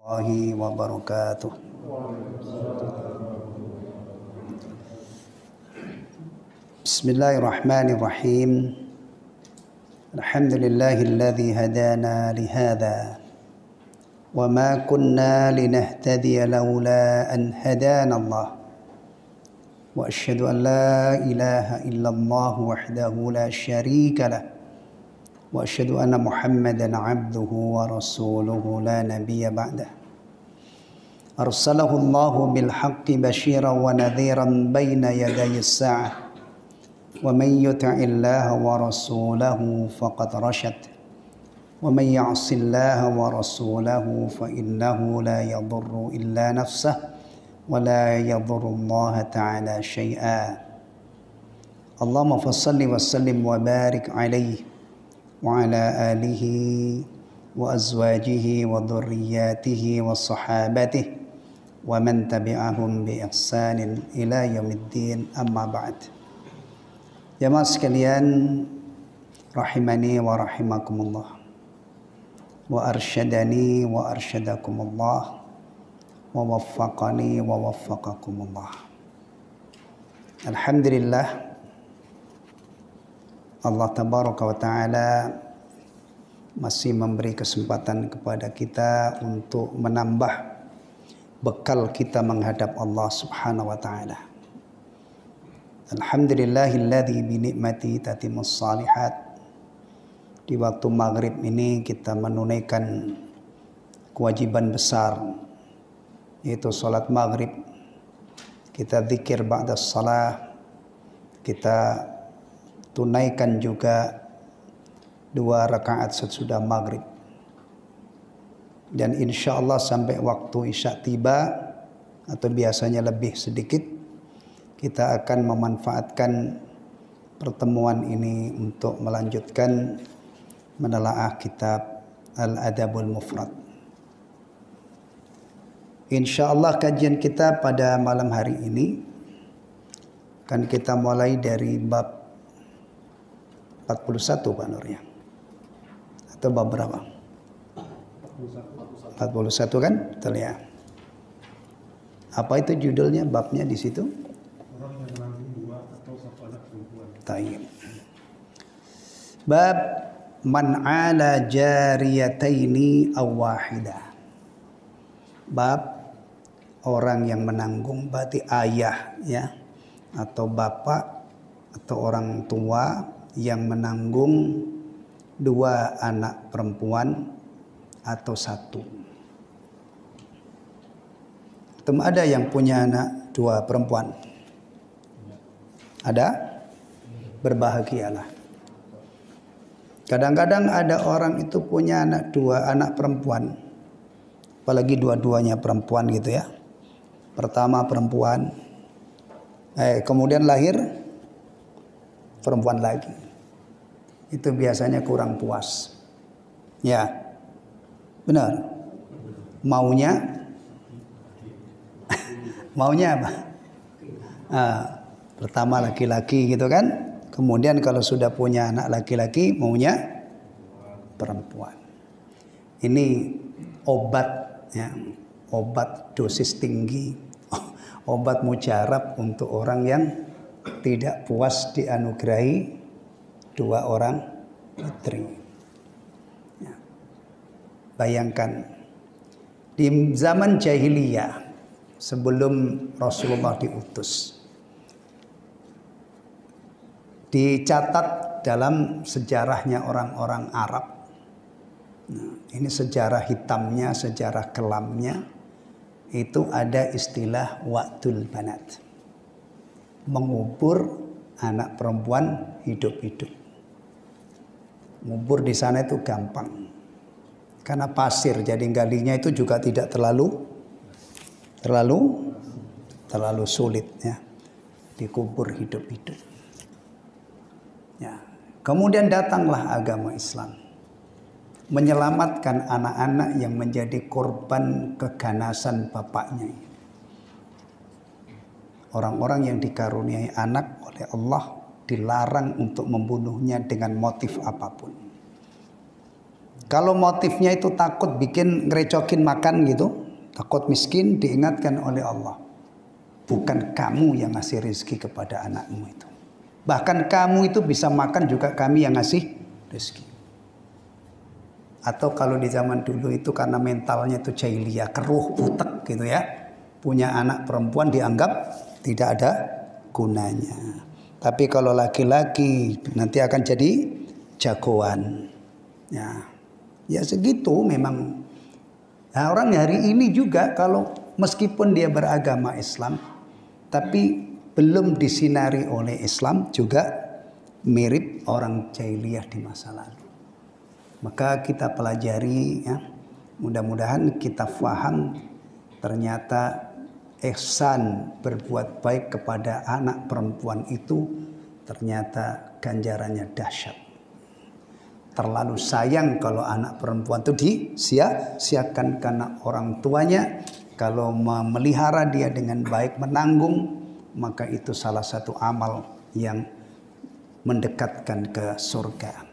Warahmatullahi wabarakatuh. Bismillahirrahmanirrahim. Alhamdulillahilladzi hadana lihada wa ma kunna linahtadiya laula an hadana Allah. Wa asyhadu an la ilaha illallah wahdahu la syarika lah. Wa asyhadu anna Muhammadan abduhu wa rasuluhu la nabiyya ba'dah. Arsalahu Allahu bil haqqi basyiran wa nadhiran baina yaday as-sa'ah. Wa man yuti'illaha wa rasulahu faqad rasyad. Wa man ya'sillaha wa rasulahu fa innahu la yadurru illa nafsah wa la yadurru Allah ta'ala syai'a. Allahumma fassalli wa sallim wa barik alaihi wa ala alihi wa azwajihi wa dhurriyyatihi wa sahabatihi wa man tabi'ahum bi ihsanin ila yaumiddin, amma ba'd. Jamaah sekalian rahimani wa rahimakumullah, wa arsyadani wa arsyadakumullah, wa waffaqani wa waffaqakumullah. Alhamdulillah, Allah tabaraka wa ta'ala masih memberi kesempatan kepada kita untuk menambah bekal kita menghadap Allah subhanahu wa ta'ala. Alhamdulillahilladzi bi ni'mati tatimmus shalihat. Di waktu maghrib ini kita menunaikan kewajiban besar, yaitu salat maghrib. Kita zikir ba'da shalah, kita tunaikan juga 2 rakaat sesudah maghrib. Dan insya Allah sampai waktu isya tiba, atau biasanya lebih sedikit, kita akan memanfaatkan pertemuan ini untuk melanjutkan menelaah kitab Al-Adabul Mufrad. Insya Allah kajian kita pada malam hari ini akan kita mulai dari bab 41 Pak Nur, ya? Atau bab berapa? 41 kan? Betul ya. Apa itu judulnya, babnya di situ? Orang yang mengandung 2 atau 1 anak perempuan. Tayyib. Bab man ala jariyataini aw wahidah. Bab orang yang menanggung, berarti ayah ya, atau bapak atau orang tua yang menanggung 2 anak perempuan atau 1. Atau ada yang punya anak 2 perempuan? Ada? Berbahagialah. Kadang-kadang ada orang itu punya anak 2 anak perempuan, apalagi dua-duanya perempuan gitu ya. Pertama perempuan, kemudian lahir perempuan lagi. Itu biasanya kurang puas. Ya, benar. Maunya apa? Pertama laki-laki gitu kan. Kemudian kalau sudah punya anak laki-laki, maunya perempuan. Ini obat ya, obat dosis tinggi, obat mujarab untuk orang yang tidak puas dianugerahi 2 orang putri. Ya. Bayangkan di zaman jahiliyah sebelum Rasulullah diutus, dicatat dalam sejarahnya orang-orang Arab. Nah, ini sejarah hitamnya, sejarah kelamnya, itu ada istilah wa'dul banat, mengubur anak perempuan hidup-hidup. Ngubur di sana itu gampang, karena pasir, jadi galinya itu juga tidak terlalu sulit ya, dikubur hidup-hidup. Ya. Kemudian datanglah agama Islam, menyelamatkan anak-anak yang menjadi korban keganasan bapaknya. Orang-orang yang dikaruniai anak oleh Allah dilarang untuk membunuhnya dengan motif apapun. Kalau motifnya itu takut bikin ngerecokin makan gitu, takut miskin, diingatkan oleh Allah. Bukan kamu yang ngasih rezeki kepada anakmu itu. Bahkan kamu itu bisa makan juga kami yang ngasih rezeki. Atau kalau di zaman dulu itu karena mentalnya itu jahiliyah, keruh, butek gitu ya. Punya anak perempuan dianggap tidak ada gunanya. Tapi kalau laki-laki nanti akan jadi jagoan. Ya segitu memang. Nah, orang hari ini juga kalau meskipun dia beragama Islam, tapi belum disinari oleh Islam juga mirip orang jahiliyah di masa lalu. Maka kita pelajari ya, mudah-mudahan kita faham ternyata ihsan berbuat baik kepada anak perempuan itu ternyata ganjarannya dahsyat. Terlalu sayang kalau anak perempuan itu disia-siakan karena orang tuanya. Kalau memelihara dia dengan baik, menanggung, maka itu salah satu amal yang mendekatkan ke surga.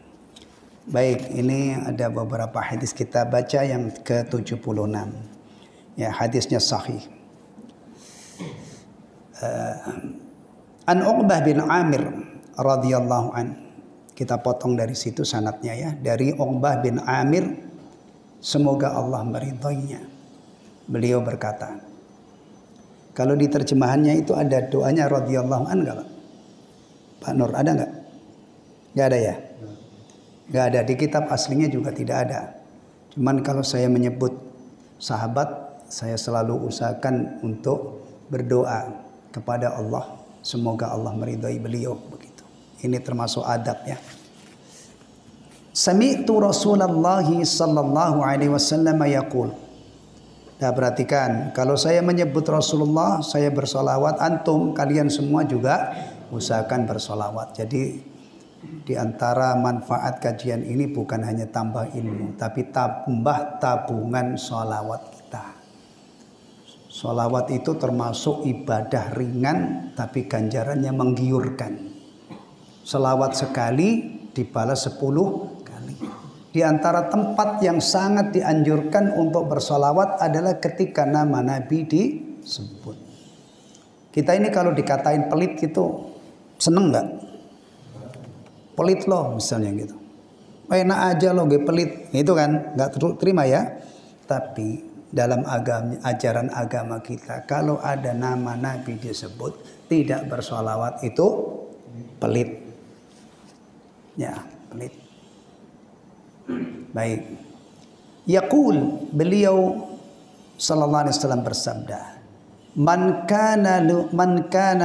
Baik, ini ada beberapa hadis kita baca yang ke-76. Ya, hadisnya sahih. An Uqbah bin Amir radhiyallahu an. Kita potong dari situ sanadnya ya. Dari Uqbah bin Amir, semoga Allah meridhoinya. Beliau berkata, kalau di terjemahannya itu ada doanya radhiyallahu an enggak Pak? Pak Nur, ada enggak? Enggak ada ya? Enggak ada, di kitab aslinya juga tidak ada. Cuman kalau saya menyebut sahabat, saya selalu usahakan untuk berdoa kepada Allah, semoga Allah meridhai beliau begitu. Ini termasuk adab ya. Sami'tu Rasulullah sallallahu alaihi wasallam yaqul. Nah, perhatikan, kalau saya menyebut Rasulullah, saya bersolawat, antum kalian semua juga usahakan bersolawat. Jadi di antara manfaat kajian ini bukan hanya tambah ilmu, tapi tambah tabungan solawat kita. Solawat itu termasuk ibadah ringan, tapi ganjarannya menggiurkan. Selawat sekali dibalas 10 kali. Di antara tempat yang sangat dianjurkan untuk bersolawat adalah ketika nama Nabi disebut. Kita ini kalau dikatain pelit gitu, seneng nggak? Pelit loh misalnya gitu. Enak aja loh gue pelit, itu kan nggak terima ya. Tapi dalam ajaran agama kita, kalau ada nama Nabi disebut tidak bersolawat itu pelit. Ya, pelit. Baik. Yaqul, beliau sallallahu alaihi wasallam bersabda, Man kana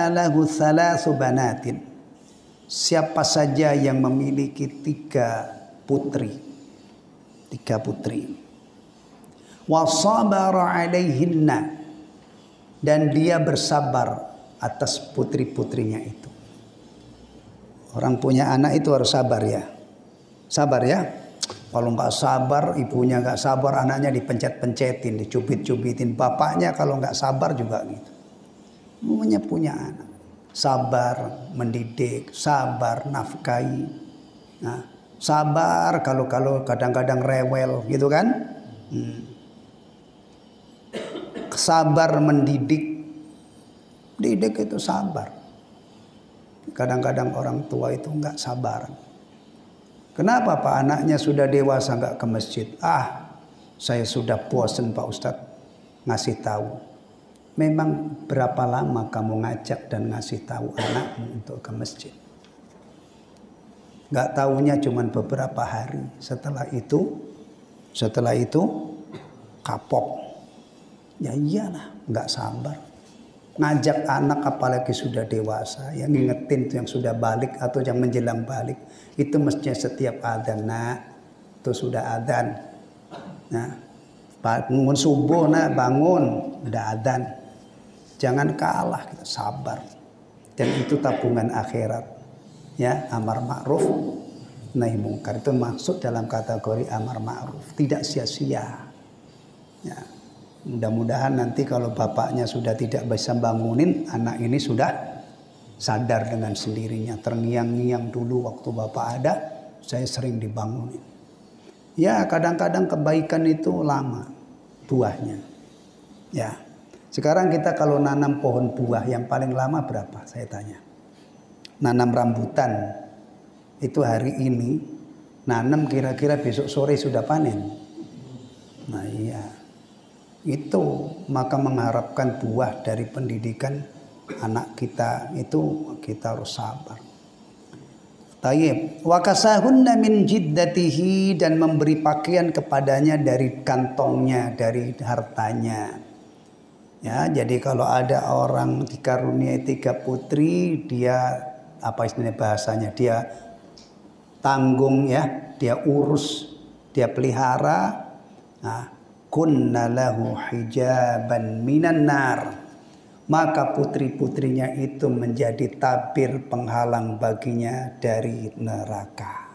lahu thalathu banatin. Siapa saja yang memiliki 3 putri. Wa sabara alaihinna, dan dia bersabar atas putri-putrinya itu. Orang punya anak itu harus sabar ya. Sabar ya. Kalau nggak sabar, ibunya nggak sabar, anaknya dipencet-pencetin, dicubit-cubitin. Bapaknya kalau nggak sabar juga gitu. Namanya punya anak. Sabar mendidik, sabar nafkahi. Nah, sabar kalau kadang-kadang rewel gitu kan. Sabar mendidik. Didik itu sabar. Kadang-kadang orang tua itu nggak sabar. Kenapa Pak anaknya sudah dewasa nggak ke masjid? Saya sudah bosan Pak Ustadz ngasih tahu. Memang berapa lama kamu ngajak dan ngasih tahu anakmu untuk ke masjid? Nggak tahunya cuma beberapa hari. Setelah itu kapok. Ya iyalah, nggak sabar. Ngajak anak apalagi sudah dewasa, yang ngingetin itu yang sudah balik atau yang menjelang balik, itu mestinya setiap adzan, itu sudah adzan. Nah, bangun subuh, bangun, udah adzan. Jangan kalah, kita sabar. Dan itu tabungan akhirat. Ya, amar ma'ruf nahi mungkar itu masuk dalam kategori amar ma'ruf, tidak sia-sia. Ya. Mudah-mudahan nanti kalau bapaknya sudah tidak bisa bangunin, anak ini sudah sadar dengan sendirinya. Terngiang-ngiang dulu waktu bapak ada, saya sering dibangunin. Ya, kadang-kadang kebaikan itu lama buahnya. Ya. Sekarang kita kalau nanam pohon buah yang paling lama berapa? Saya tanya. Nanam rambutan itu hari ini, nanam kira-kira besok sore sudah panen. Nah iya, itu maka mengharapkan buah dari pendidikan anak kita itu kita harus sabar. Tayyib, wa kasahunna min jiddatihi, dan memberi pakaian kepadanya dari kantongnya, dari hartanya. Ya, jadi kalau ada orang dikaruniai 3 putri, dia apa istilahnya bahasanya, dia tanggung ya, dia urus, dia pelihara. Nah, kunna lahu hijaban minan nar. Maka putri-putrinya itu menjadi tabir penghalang baginya dari neraka.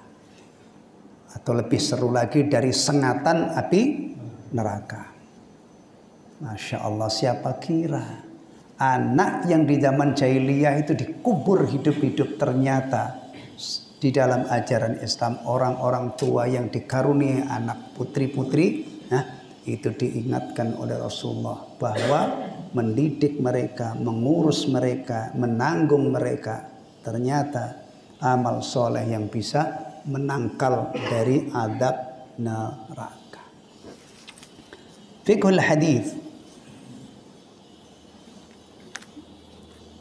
Atau lebih seru lagi, dari sengatan api neraka. Masya Allah, siapa kira anak yang di zaman jahiliyah itu dikubur hidup-hidup, ternyata di dalam ajaran Islam orang-orang tua yang dikaruniai anak putri-putri, nah, itu diingatkan oleh Rasulullah bahwa mendidik mereka, mengurus mereka, menanggung mereka, ternyata amal soleh yang bisa menangkal dari adab neraka. Fiqhul hadis,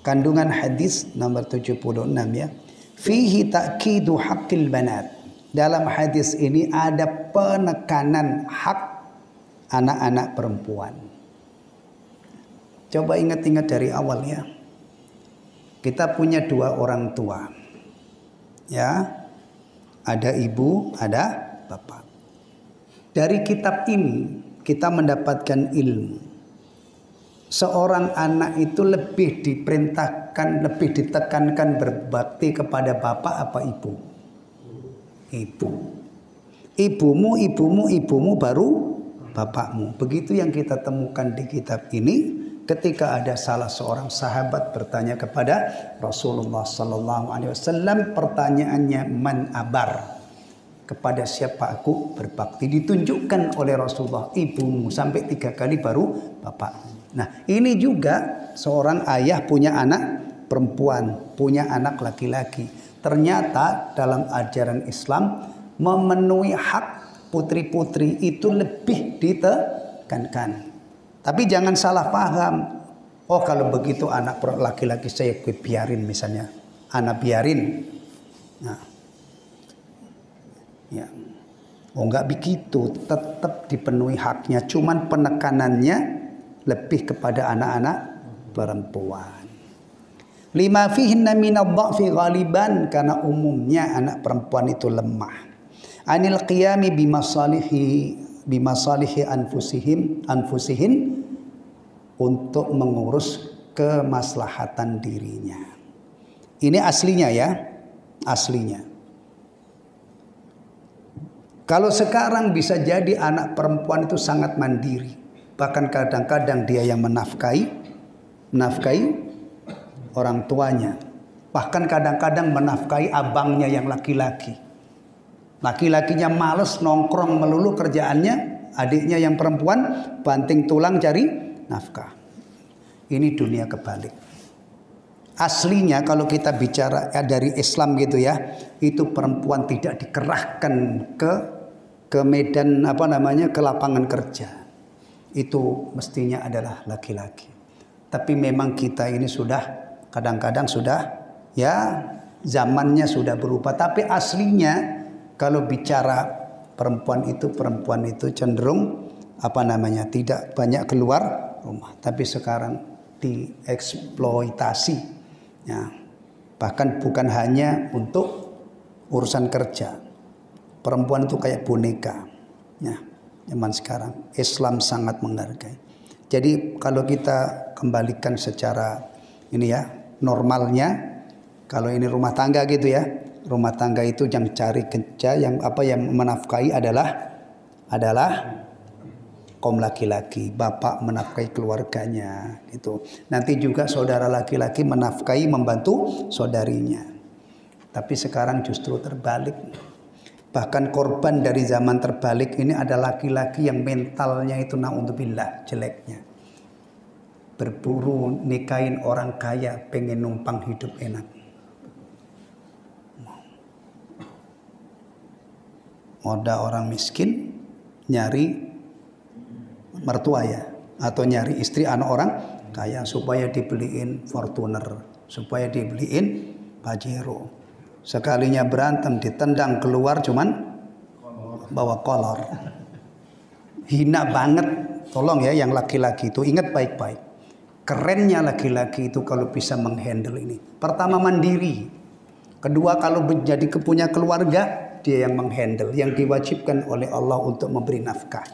kandungan hadis nomor 76 ya. Fihi ta'kidu haqqil banat. Dalam hadis ini ada penekanan hak anak-anak perempuan. Coba ingat-ingat dari awal ya. Kita punya 2 orang tua. Ya. Ada ibu, ada bapak. Dari kitab ini kita mendapatkan ilmu. Seorang anak itu lebih diperintahkan, lebih ditekankan berbakti kepada bapak apa ibu? Ibu. Ibumu baru bapakmu. Begitu yang kita temukan di kitab ini ketika ada salah seorang sahabat bertanya kepada Rasulullah sallallahu alaihi wasallam, pertanyaannya man abar? Kepada siapa aku berbakti? Ditunjukkan oleh Rasulullah ibumu, sampai 3 kali baru bapakmu. Nah, ini juga seorang ayah punya anak perempuan, punya anak laki-laki. Ternyata dalam ajaran Islam memenuhi hak putri-putri itu lebih ditekankan. Tapi jangan salah paham. Oh, kalau begitu anak laki-laki saya biarin misalnya. Anak biarin. Nah, ya. Oh, enggak begitu. Tetap dipenuhi haknya. Cuman penekanannya lebih kepada anak-anak perempuan. Lima fihinna minadh-dha'fi ghaliban, karena umumnya anak perempuan itu lemah. Anil qiyami bimasalihi anfusihin, untuk mengurus kemaslahatan dirinya. Ini aslinya ya, aslinya. Kalau sekarang bisa jadi anak perempuan itu sangat mandiri. Bahkan kadang-kadang dia yang menafkahi orang tuanya. Bahkan kadang-kadang menafkahi abangnya yang laki-laki. Laki-lakinya males nongkrong melulu kerjaannya, adiknya yang perempuan banting tulang cari nafkah. Ini dunia kebalik. Aslinya kalau kita bicara dari Islam gitu ya, itu perempuan tidak dikerahkan ke medan ke lapangan kerja. Itu mestinya adalah laki-laki. Tapi memang kita ini sudah kadang-kadang sudah ya zamannya sudah berubah. Tapi aslinya kalau bicara perempuan itu cenderung tidak banyak keluar rumah. Tapi sekarang dieksploitasi. Ya. Bahkan bukan hanya untuk urusan kerja. Perempuan itu kayak boneka. Ya. Zaman sekarang Islam sangat menghargai. Jadi kalau kita kembalikan secara ini ya normalnya, kalau ini rumah tangga gitu ya, rumah tangga itu yang cari kerja, yang menafkahi adalah kaum laki-laki, bapak menafkahi keluarganya gitu. Nanti juga saudara laki-laki menafkahi, membantu saudarinya. Tapi sekarang justru terbalik. Bahkan korban dari zaman terbalik ini ada laki-laki yang mentalnya itu naudzubillah jeleknya. Berburu nikahin orang kaya, pengen numpang hidup enak. Ada orang miskin nyari mertua ya, atau nyari istri anak orang kaya supaya dibeliin Fortuner, supaya dibeliin Pajero. Sekalinya berantem ditendang keluar cuman bawa kolor. Hina banget. Tolong ya yang laki-laki itu ingat baik-baik. Kerennya laki-laki itu kalau bisa menghandle ini. Pertama mandiri. Kedua kalau menjadi punya keluarga, dia yang menghandle, yang diwajibkan oleh Allah untuk memberi nafkah.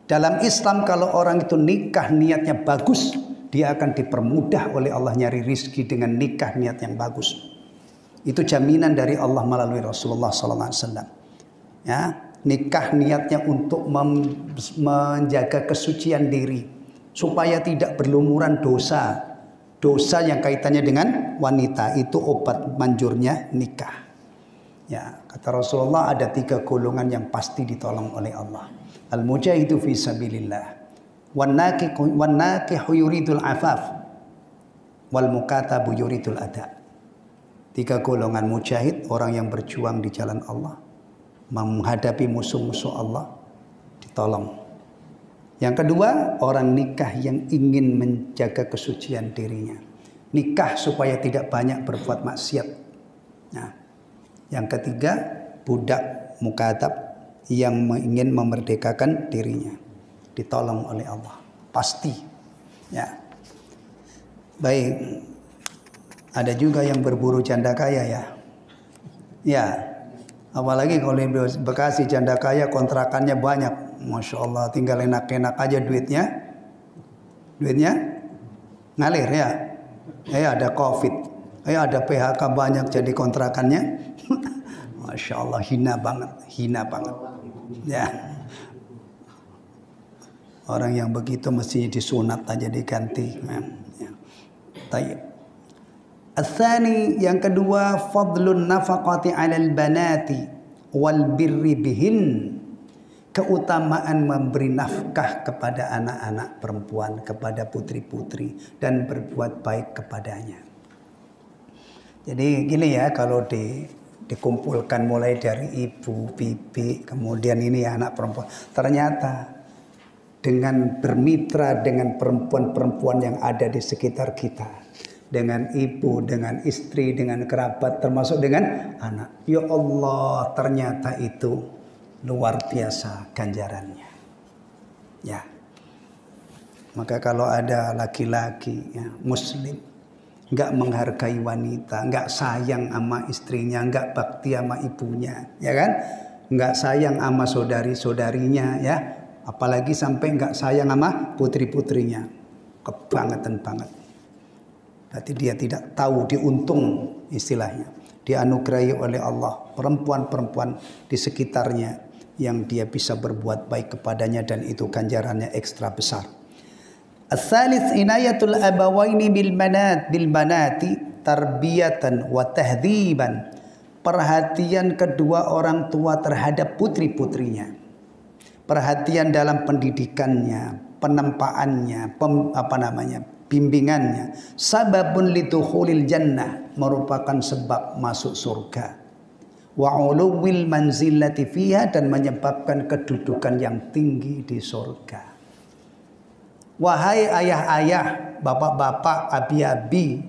Dalam Islam kalau orang itu nikah niatnya bagus, dia akan dipermudah oleh Allah nyari rizki dengan nikah niat yang bagus. Itu jaminan dari Allah melalui Rasulullah SAW. Ya, nikah niatnya untuk menjaga kesucian diri supaya tidak berlumuran dosa. Dosa yang kaitannya dengan wanita itu obat manjurnya nikah. Ya, kata Rasulullah ada 3 golongan yang pasti ditolong oleh Allah. Al-mujahidu fi sabilillah, wan nakihu yuridul afaf, wal mukatabu yuridul ada. 3 golongan mujahid, orang yang berjuang di jalan Allah, menghadapi musuh-musuh Allah, ditolong. Yang kedua, orang nikah yang ingin menjaga kesucian dirinya. Nikah supaya tidak banyak berbuat maksiat. Nah, yang ketiga, budak mukatab yang ingin memerdekakan dirinya, ditolong oleh Allah. Pasti. Ya. Baik. Ada juga yang berburu janda kaya ya. Ya. Apalagi kalau di Bekasi janda kaya kontrakannya banyak. Masya Allah, tinggal enak-enak aja duitnya. Duitnya ngalir ya. Ada COVID. Ada PHK banyak jadi kontrakannya. Masya Allah, hina banget. Hina banget. Ya. Orang yang begitu mestinya disunat aja diganti. Ya. Tayyib. Al-thani, yang kedua, fadlun nafaqati 'alal banati wal birri bihin. Keutamaan memberi nafkah kepada anak-anak perempuan, kepada putri-putri dan berbuat baik kepadanya. Jadi gini ya, kalau dikumpulkan mulai dari ibu, bibi, kemudian ini ya anak perempuan. Ternyata dengan bermitra dengan perempuan-perempuan yang ada di sekitar kita, dengan ibu, dengan istri, dengan kerabat, termasuk dengan anak. Ya Allah, ternyata itu luar biasa ganjarannya. Ya. Maka kalau ada laki-laki ya, muslim nggak menghargai wanita, nggak sayang sama istrinya, nggak bakti sama ibunya, ya kan? Nggak sayang sama saudari-saudarinya, ya. Apalagi sampai nggak sayang sama putri-putrinya, kebangetan banget. Berarti dia tidak tahu diuntung istilahnya. Dianugerahi oleh Allah perempuan-perempuan di sekitarnya yang dia bisa berbuat baik kepadanya dan itu ganjarannya ekstra besar. Ats-tsalits inayatul abawaini bil banati tarbiyatan wa tahdziban. Perhatian kedua orang tua terhadap putri-putrinya. Perhatian dalam pendidikannya, penempaannya, bimbingannya. Sababun lidukhulil jannah, merupakan sebab masuk surga. Wa uluwil manzilati fiha, dan menyebabkan kedudukan yang tinggi di surga. Wahai ayah-ayah, bapak-bapak, abi-abi,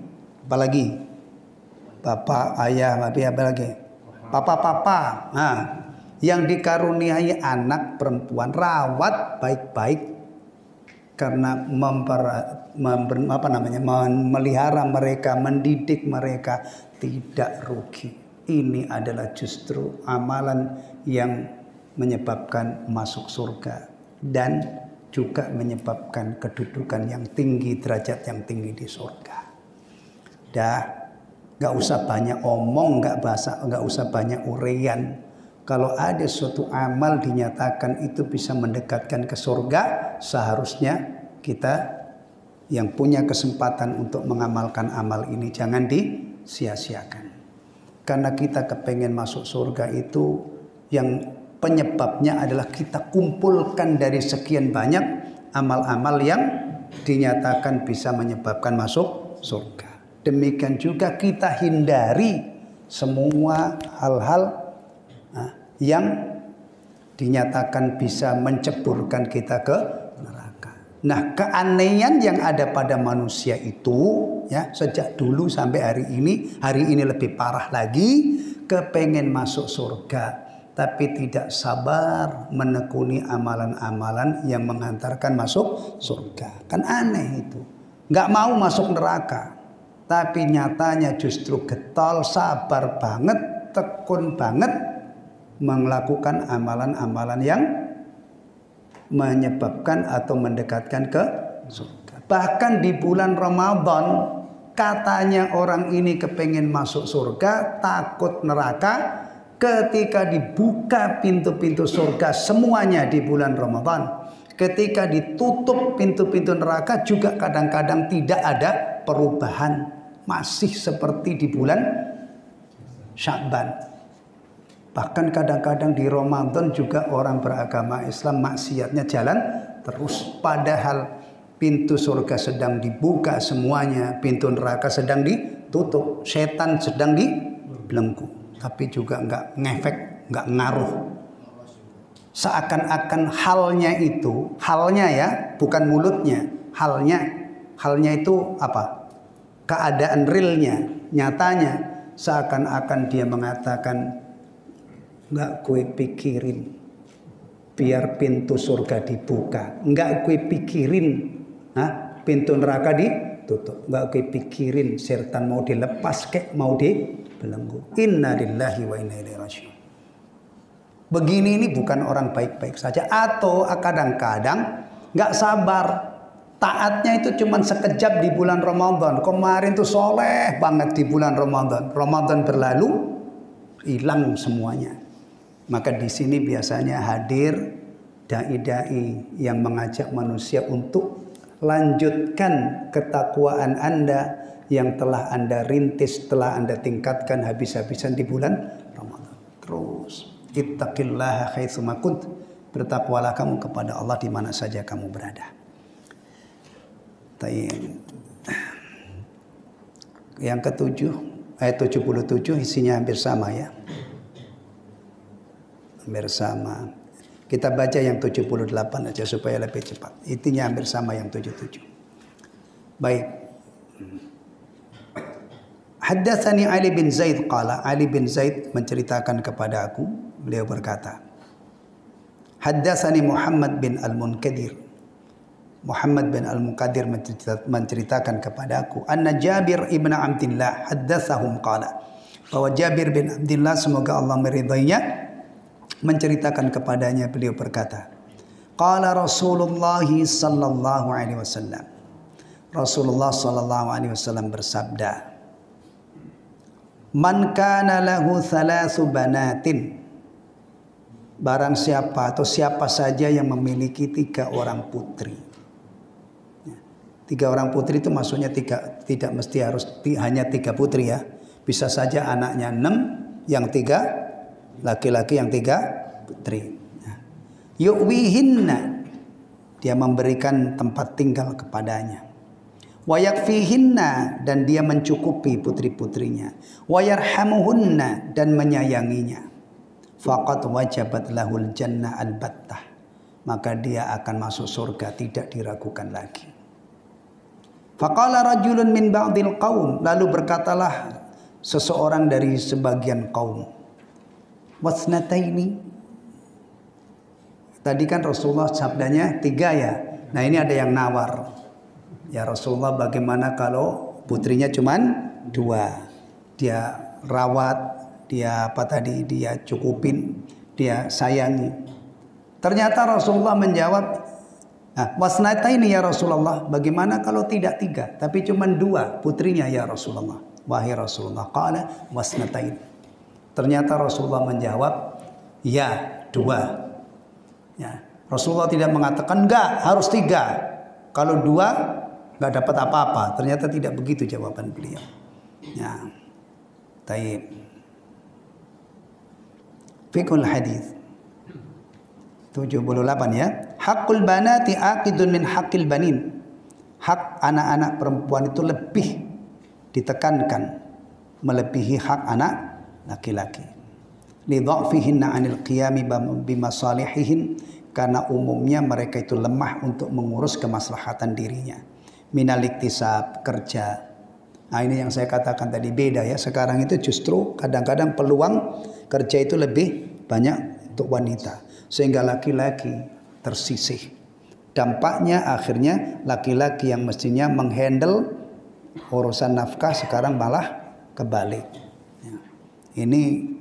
apalagi bapak, ayah, abi, apalagi papa-papa, yang dikaruniai anak perempuan, rawat baik-baik karena memelihara mereka, mendidik mereka tidak rugi. Ini adalah justru amalan yang menyebabkan masuk surga dan juga menyebabkan kedudukan yang tinggi, derajat yang tinggi di surga. Dah, nggak usah banyak omong, nggak usah banyak uraian. Kalau ada suatu amal dinyatakan itu bisa mendekatkan ke surga, seharusnya kita yang punya kesempatan untuk mengamalkan amal ini jangan disia-siakan. Karena kita kepengen masuk surga itu yang penyebabnya adalah kita kumpulkan dari sekian banyak amal-amal yang dinyatakan bisa menyebabkan masuk surga. Demikian juga kita hindari semua hal-hal yang dinyatakan bisa menceburkan kita ke neraka. Nah, keanehan yang ada pada manusia itu ya sejak dulu sampai hari ini lebih parah lagi, kepengen masuk surga tapi tidak sabar menekuni amalan-amalan yang mengantarkan masuk surga. Kan aneh itu. Nggak mau masuk neraka, tapi nyatanya justru getol, sabar banget, tekun banget melakukan amalan-amalan yang menyebabkan atau mendekatkan ke surga. Bahkan di bulan Ramadan katanya orang ini kepengen masuk surga, takut neraka. Ketika dibuka pintu-pintu surga semuanya di bulan Ramadan, ketika ditutup pintu-pintu neraka juga kadang-kadang tidak ada perubahan, masih seperti di bulan Sya'ban. Bahkan kadang-kadang di Ramadan juga orang beragama Islam maksiatnya jalan terus, padahal pintu surga sedang dibuka semuanya, pintu neraka sedang ditutup, setan sedang dibelenggu. Tapi juga nggak ngefek, nggak ngaruh. Seakan-akan halnya ya, bukan mulutnya, halnya itu apa? Keadaan realnya, nyatanya, seakan-akan dia mengatakan, nggak gue pikirin, biar pintu surga dibuka, nggak gue pikirin, pintu neraka ditutup, nggak gue pikirin, setan mau dilepas kek, mau dibelenggu. Inna lillahi wa inna ilaihi raji'un. Begini ini bukan orang baik-baik saja, atau kadang-kadang nggak sabar, taatnya itu cuma sekejap di bulan Ramadan. Kemarin tuh soleh banget di bulan Ramadan. Ramadan berlalu, hilang semuanya. Maka di sini biasanya hadir dai-dai yang mengajak manusia untuk lanjutkan ketakwaan Anda yang telah Anda rintis, telah Anda tingkatkan habis-habisan di bulan Ramadan. Terus ittaqillaha haitsuma kunt, bertakwalah kamu kepada Allah di mana saja kamu berada. Yang ketujuh, ayat 77 isinya hampir sama ya. Hampir sama. Kita baca yang 78 aja supaya lebih cepat. Intinya hampir sama yang 77. Baik. Haddatsani Ali bin Zaid qala, Ali bin Zaid menceritakan kepada aku, beliau berkata, Haddatsani Muhammad bin Al-Munkadir. Muhammad bin Al-Munkadir menceritakan kepada aku, anna Jabir ibn Abdullah haddatsahum qala, bahwa Jabir bin Abdullah semoga Allah meridainya menceritakan kepadanya, beliau berkata, qala Rasulullah sallallahu alaihi wasallam, Rasulullah sallallahu alaihi wasallam bersabda, man kana lahu thalathu banatin, barang siapa atau siapa saja yang memiliki 3 orang putri. 3 orang putri itu maksudnya tidak mesti harus hanya 3 putri ya. Bisa saja anaknya 6, yang 3 laki-laki, yang 3 putri. Yu'wihinna, dia memberikan tempat tinggal kepadanya. Wa yakfihinna, dan dia mencukupi putri-putrinya. Wa yarhamuhunna, dan menyayanginya. Faqad wajabat lahul jannah al-battah, maka dia akan masuk surga tidak diragukan lagi. Faqala rajulun min ba'dil qaum, lalu berkatalah seseorang dari sebagian kaum, wasnataini, tadi kan Rasulullah sabdanya 3 ya. Nah ini ada yang nawar, ya Rasulullah bagaimana kalau putrinya cuman 2, dia rawat, dia dia cukupin, dia sayangi. Ternyata Rasulullah menjawab, wasnataini ya Rasulullah, bagaimana kalau tidak 3 tapi cuma 2 putrinya ya Rasulullah. Wahai Rasulullah, qala wasnatain. Ternyata Rasulullah menjawab, ya 2. Ya, Rasulullah tidak mengatakan enggak harus 3. Kalau 2 enggak dapat apa-apa. Ternyata tidak begitu jawaban beliau. Ya. Taib. Fiqhul hadis 78 ya. Haqqul banati aqidun min haqqil banin. Hak anak-anak perempuan itu lebih ditekankan melebihi hak anak laki-laki. Li dha'fihinna 'anil qiyami bimasalihihin, karena umumnya mereka itu lemah untuk mengurus kemaslahatan dirinya. Minal iktisab, kerja. Nah, ini yang saya katakan tadi beda ya. Sekarang itu justru kadang-kadang peluang kerja itu lebih banyak untuk wanita, sehingga laki-laki tersisih. Dampaknya akhirnya laki-laki yang mestinya menghandle urusan nafkah sekarang malah kebalik. Ya. Ini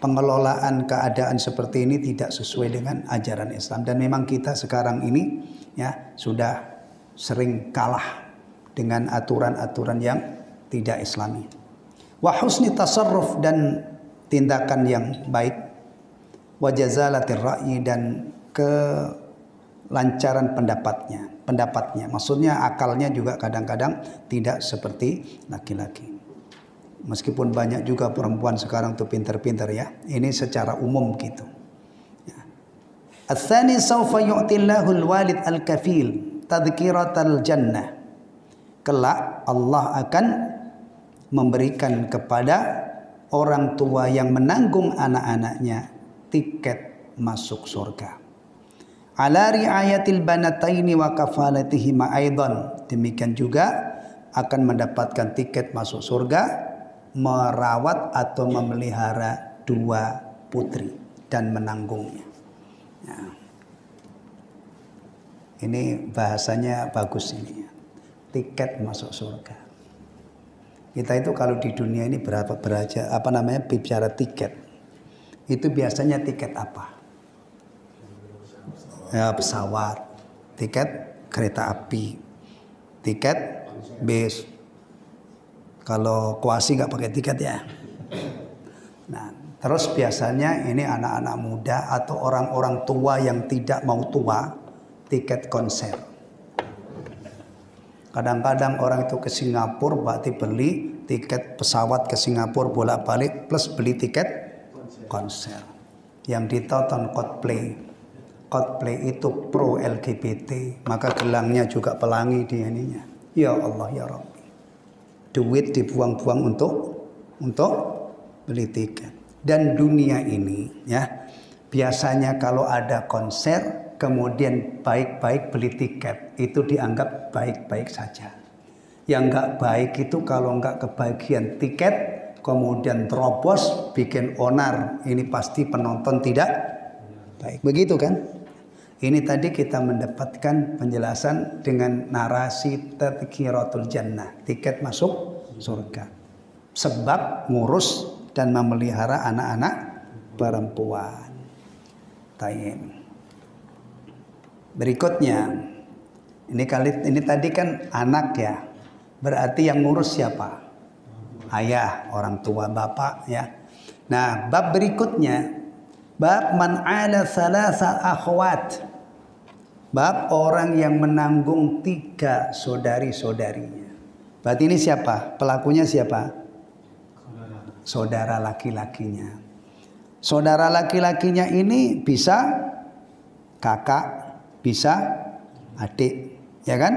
pengelolaan keadaan seperti ini tidak sesuai dengan ajaran Islam, dan memang kita sekarang ini ya sudah sering kalah dengan aturan-aturan yang tidak Islami. Wa husni tasarruf, dan tindakan yang baik. Wa jazalatir ra'yi, dan kelancaran pendapatnya. Maksudnya akalnya juga kadang-kadang tidak seperti laki-laki. Meskipun banyak juga perempuan sekarang tuh pintar-pintar ya. Ini secara umum gitu. Ya. Ats-tsani sawfa yu'tillahu al-walid al-kafil tadhkiratal jannah. Kelak Allah akan memberikan kepada orang tua yang menanggung anak-anaknya tiket masuk surga. Ala riayatil banataini wa kafalatihima aidan. Demikian juga akan mendapatkan tiket masuk surga merawat atau memelihara 2 putri dan menanggungnya. Ya. Ini bahasanya bagus ini ya. Tiket masuk surga. Kita itu kalau di dunia ini bicara tiket. Itu biasanya tiket apa? Ya, pesawat, tiket kereta api, tiket bis. Kalau kuasi nggak pakai tiket ya. Nah, terus biasanya ini anak-anak muda atau orang-orang tua yang tidak mau tua, tiket konser. Kadang-kadang orang itu ke Singapura berarti beli tiket pesawat ke Singapura bolak-balik plus beli tiket konser. Yang ditonton Coldplay. Coldplay itu pro LGBT, maka gelangnya juga pelangi di ininya. Ya Allah ya Rabbi. Duit dibuang-buang untuk beli tiket. Dan dunia ini ya, biasanya kalau ada konser kemudian baik-baik beli tiket, itu dianggap baik-baik saja. Yang enggak baik itu kalau enggak kebagian tiket kemudian terobos bikin onar, ini pasti penonton tidak baik. Begitu kan? Ini tadi kita mendapatkan penjelasan dengan narasi tadhkiratul jannah, tiket masuk surga. Sebab ngurus dan memelihara anak-anak perempuan. Tayyib. Berikutnya, ini tadi kan anak ya. Berarti yang ngurus siapa? Ayah, orang tua, bapak ya. Nah, bab berikutnya, bab man ala thalatha akhwat. Bab orang yang menanggung 3 saudari-saudarinya. Berarti ini siapa? Pelakunya siapa? Saudara laki-lakinya. Saudara laki-lakinya ini bisa kakak, bisa adik, ya kan?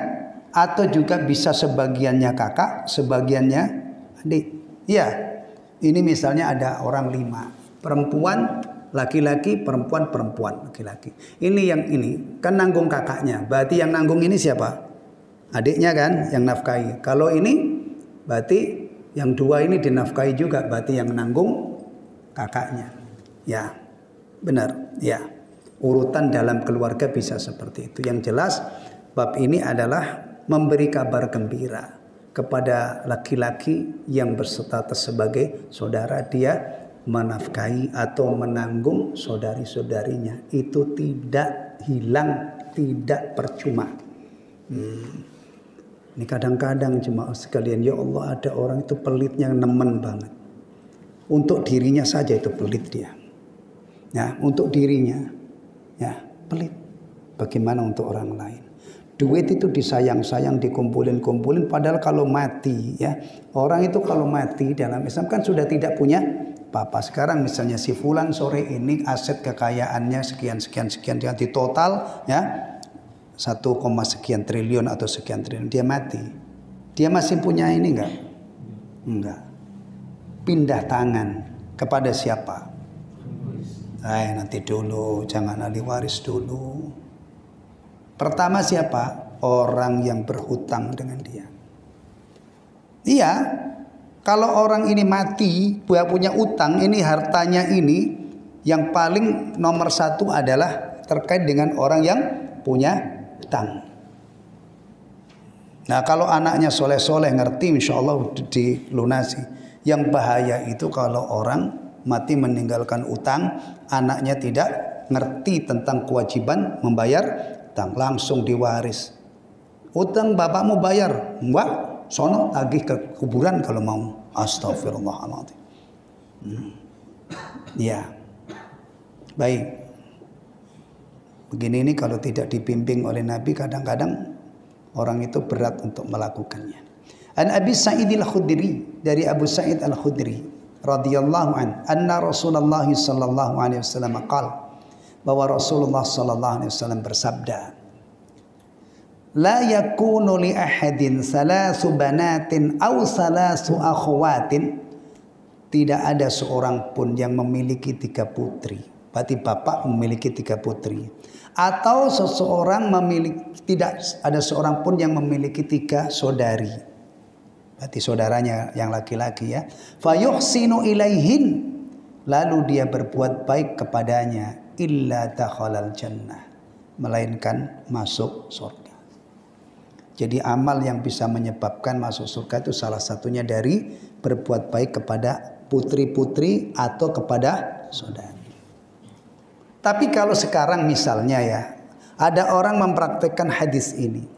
Atau juga bisa sebagiannya kakak, sebagiannya adik. Ya, ini misalnya ada orang 5, perempuan, laki-laki, perempuan, laki-laki. Ini yang ini kan nanggung kakaknya. Berarti yang nanggung ini siapa? Adiknya kan yang nafkahi. Kalau ini berarti yang 2 ini dinafkahi juga. Berarti yang nanggung kakaknya. Ya, benar. Ya, urutan dalam keluarga bisa seperti itu. Yang jelas bab ini adalah memberi kabar gembira kepada laki-laki yang berstatus sebagai saudara, dia menafkahi atau menanggung saudari-saudarinya. Itu tidak hilang, tidak percuma. Ini kadang-kadang jemaah sekalian, ya Allah, ada orang itu pelitnya nemen banget. Untuk dirinya saja itu pelit dia. Ya, untuk dirinya ya pelit. Bagaimana untuk orang lain? Duit itu disayang-sayang, dikumpulin-kumpulin, padahal kalau mati ya, orang itu kalau mati dalam Islam kan sudah tidak punya apa-apa. Sekarang misalnya si fulan sore ini aset kekayaannya sekian di total ya 1, sekian triliun atau sekian triliun, dia mati. Dia masih punya ini enggak? Enggak. Pindah tangan kepada siapa? Nanti dulu, jangan ahli waris dulu. Pertama siapa? Orang yang berhutang dengan dia. Iya, kalau orang ini mati, punya utang, ini hartanya ini yang paling nomor 1 adalah terkait dengan orang yang punya utang. Nah, kalau anaknya soleh-soleh ngerti, insya Allah dilunasi. Yang bahaya itu kalau orang mati meninggalkan utang, anaknya tidak ngerti tentang kewajiban membayar utang, langsung diwaris. Utang bapakmu bayar, enggak, sono tagih ke kuburan kalau mau. Astagfirullahaladzim. Ya, baik. Begini ini kalau tidak dibimbing oleh Nabi, kadang-kadang orang itu berat untuk melakukannya. An Abi Sa'id al-Khudri, dari Abu Sa'id al-Khudri radhiyallahu an, anna Rasulullah sallallahu alaihi wasallam qala, bahwa Rasulullah sallallahu alaihi wasallam bersabda, la yakunu li ahadin salasu banatin aw salasu akhwatin, tidak ada seorang pun yang memiliki 3 putri. Berarti bapak memiliki 3 putri. Atau seseorang memiliki, tidak ada seorang pun yang memiliki 3 saudari. Berarti saudaranya yang laki-laki ya. Fayuhsinu ilaihin, lalu dia berbuat baik kepadanya, illa dakhalal jannah, melainkan masuk surga. Jadi amal yang bisa menyebabkan masuk surga itu salah satunya dari berbuat baik kepada putri-putri atau kepada saudari. Tapi kalau sekarang misalnya ya, ada orang mempraktekkan hadis ini,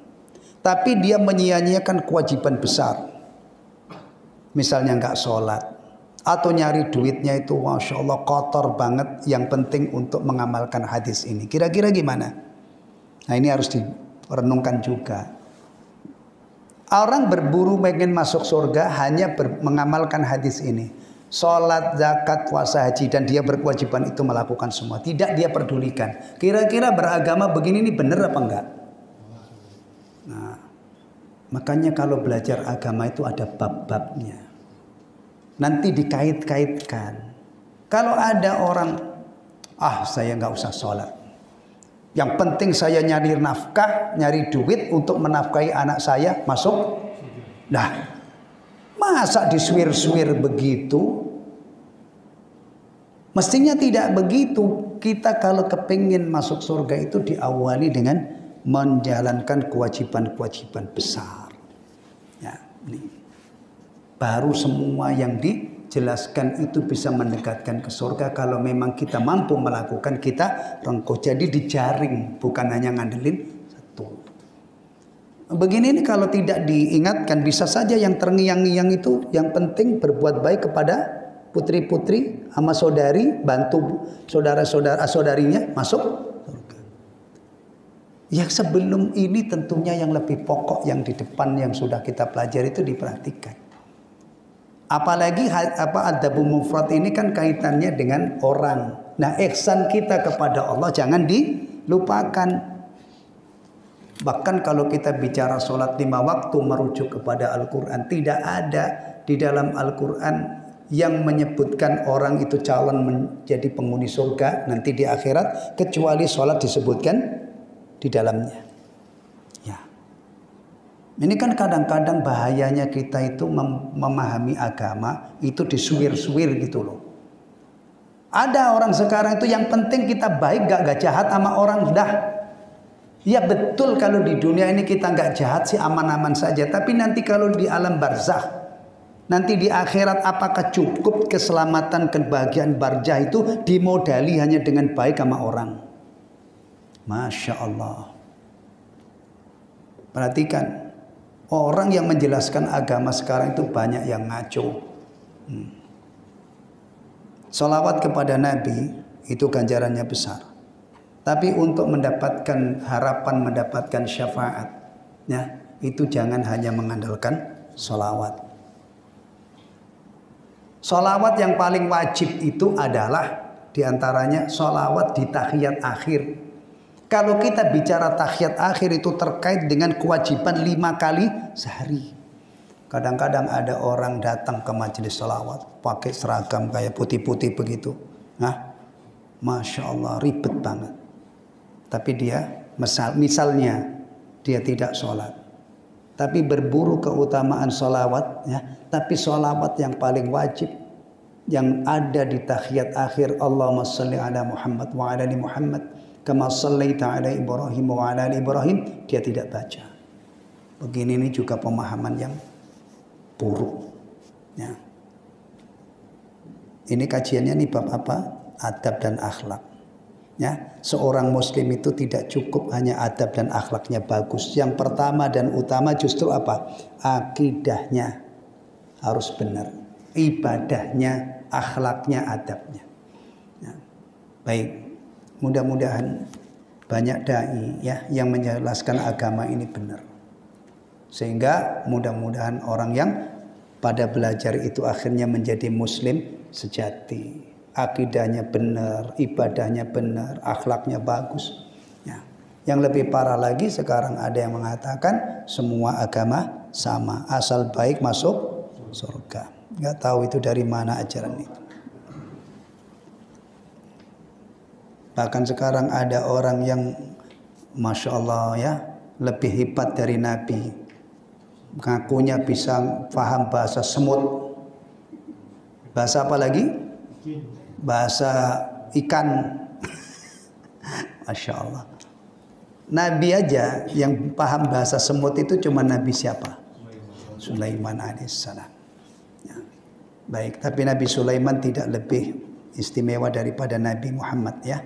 tapi dia menyia-nyiakan kewajiban besar. Misalnya nggak sholat, atau nyari duitnya itu Masya Allah kotor banget, yang penting untuk mengamalkan hadis ini. Kira-kira gimana? Nah, ini harus direnungkan juga. Orang berburu pengen masuk surga hanya mengamalkan hadis ini. Sholat, zakat, puasa, haji, dan dia berkewajiban itu melakukan semua. Tidak dia pedulikan. Kira-kira beragama begini ini benar apa enggak? Nah, makanya kalau belajar agama itu ada bab-babnya. Nanti dikait-kaitkan. Kalau ada orang, saya nggak usah sholat. Yang penting saya nyari nafkah, nyari duit untuk menafkahi anak saya, masuk. Nah, masa disuir-suir begitu? Mestinya tidak begitu. Kita kalau kepingin masuk surga itu diawali dengan menjalankan kewajiban-kewajiban besar. Ya, ini. Baru semua yang dijelaskan itu bisa mendekatkan ke surga. Kalau memang kita mampu melakukan, kita rengkuh. Jadi dijaring, bukan hanya ngandelin satu. Begini ini kalau tidak diingatkan, bisa saja yang terngiang-ngiang itu yang penting berbuat baik kepada putri-putri sama saudari, bantu saudara-saudarinya masuk surga. Yang sebelum ini tentunya yang lebih pokok yang di depan yang sudah kita pelajari itu diperhatikan. Apalagi adabul mufrad ini kan kaitannya dengan orang. Nah, ihsan kita kepada Allah jangan dilupakan. Bahkan kalau kita bicara sholat 5 waktu merujuk kepada Al-Quran, tidak ada di dalam Al-Quran yang menyebutkan orang itu calon menjadi penghuni surga nanti di akhirat, kecuali sholat disebutkan di dalamnya. Ya, ini kan kadang-kadang bahayanya kita itu memahami agama itu disuir-suir gitu loh. Ada orang sekarang itu yang penting kita baik, gak jahat sama orang sudah. Ya betul, kalau di dunia ini kita gak jahat sih aman-aman saja. Tapi nanti kalau di alam barzakh, nanti di akhirat, apakah cukup keselamatan, kebahagiaan barzakh itu dimodali hanya dengan baik sama orang? Masya Allah. Perhatikan, orang yang menjelaskan agama sekarang itu banyak yang ngaco. Sholawat kepada Nabi itu ganjarannya besar. Tapi untuk mendapatkan harapan, mendapatkan syafaat, ya, itu jangan hanya mengandalkan sholawat. Sholawat yang paling wajib itu adalah diantaranya sholawat di tahiyat akhir. Kalau kita bicara tahiyat akhir itu terkait dengan kewajiban 5 kali sehari. Kadang-kadang ada orang datang ke majelis sholawat pakai seragam kayak putih-putih begitu. Nah, Masya Allah ribet banget. Tapi dia misalnya dia tidak sholat, tapi berburu keutamaan sholawat, ya. Tapi sholawat yang paling wajib yang ada di tahiyat akhir, Allahumma sholli ala Muhammad wa ala ali Muhammad kama shallaita ala Ibrahim wa ala ali Ibrahim, dia tidak baca. Begini ini juga pemahaman yang buruk, ya. Ini kajiannya nih bab apa? Adab dan akhlak. Ya, seorang muslim itu tidak cukup hanya adab dan akhlaknya bagus. Yang pertama dan utama justru apa? Akidahnya harus benar, ibadahnya, akhlaknya, adabnya. Ya. Baik, mudah-mudahan banyak dai ya yang menjelaskan agama ini benar. Sehingga mudah-mudahan orang yang pada belajar itu akhirnya menjadi muslim sejati. Akidahnya benar, ibadahnya benar, akhlaknya bagus. Ya. Yang lebih parah lagi sekarang ada yang mengatakan semua agama sama, asal baik masuk surga. Nggak tahu itu dari mana ajaran itu. Bahkan sekarang ada orang yang Masya Allah ya lebih hebat dari Nabi. Mengakunya bisa paham bahasa semut. Bahasa apa lagi? Bahasa ikan. Masya Allah. Nabi aja yang paham bahasa semut itu cuma Nabi siapa? Sulaiman alaihissalam. Ya. Baik, tapi Nabi Sulaiman tidak lebih istimewa daripada Nabi Muhammad ya.